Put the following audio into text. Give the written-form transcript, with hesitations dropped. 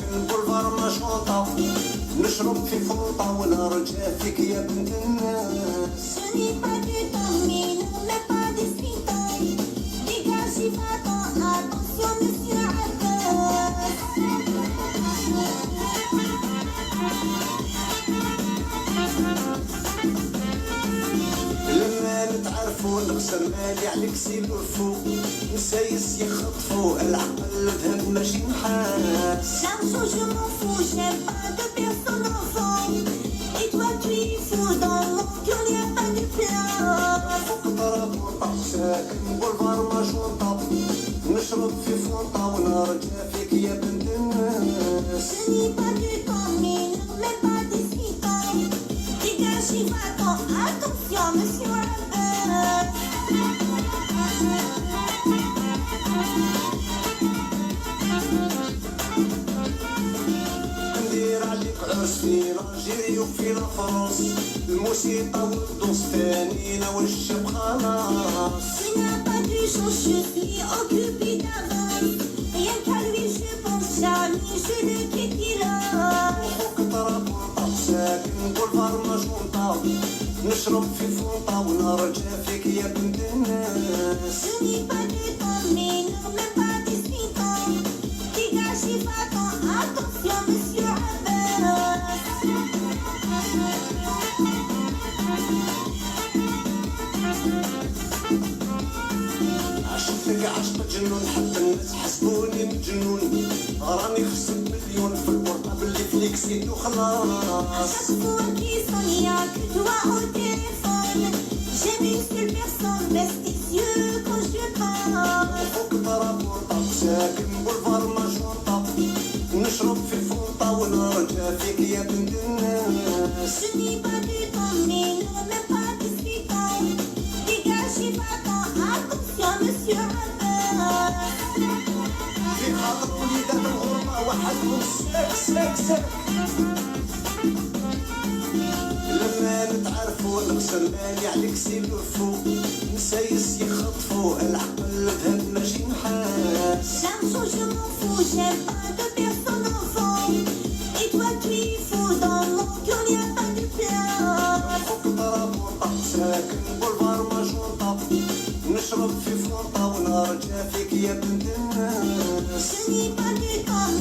ساكن بولفار مشروطة نشرب في فوطة ونرجع فيك يا بنت الناس. Ce n'est pas du temps, mais non, mais pas des spitailles. Dégagez, va-t'en, attention, monsieur Abbas. لما نتعرفوا نخسر مالي عليك سيلوفو نسايس يخطفوا العقل ذهب ماشي نحاس. L'argent, je m'en fous, j'aime pas de personne enfant. Et toi, tu es fou, dans mon cœur, y a pas de place. فوق طرابوطة ساكن بولفار مشروطة نشرب في فوطة ونرجع فيك يا بنت الناس. Ce n'est pas du temps, mais non, mais pas des spitailles. Dégagez, va-t'en, attention, monsieur Abbas. ندير عليك عرس في الجيري وفي لافرنس الموسيقى والدوس تانينا والشب خلاص. Tu n'as pas du jour, je suis occupée d'avance. Rien qu'à lui, je pense jamais, je le quitte فوق طرابوطة ساكن بولفار مشروطة نشرب في فوطة ونرجع فيك يا بنت الناس. Ce n'est pas du temps, mais non, mais pas des spitailles. Dégagez, va-t'en, attention, monsieur Abbas. عشتك عشق جنون حتى الناس حسبوني مجنون راني خسرت مليون في البورطابل اللي فليكسيت وخلاص. Chaque fois qu'il sonne, y a que toi au téléphone. J'aime une seule personne, baisse tes yeux quand je parle. فوق طرابوطة ساكن بولفار مشروطة نشرب في فوطة ونرجع فيك يا بنت الناس. Ce n'est pas du temps, mais non, mais pas des spitailles. Dégagez, va-t'en, attention, monsieur Abbas. في خاطر وليدات الغربة وحدهم ساك ساك ساك. لما نتعرفوا نخسر مالي عليك سيلوفو نسايس يخطفوا العقل ذهب ماشي نحاس. L'argent, je m'en fous, j'aime pas de personne enfant. Et toi, tu es fou, dans mon cœur, y a pas de place. فوق طرابوطة ساكن بولفار مشروطة نشرب في فوطة ونرجع فيك يا بنت الناس. Ce n'est pas du temps,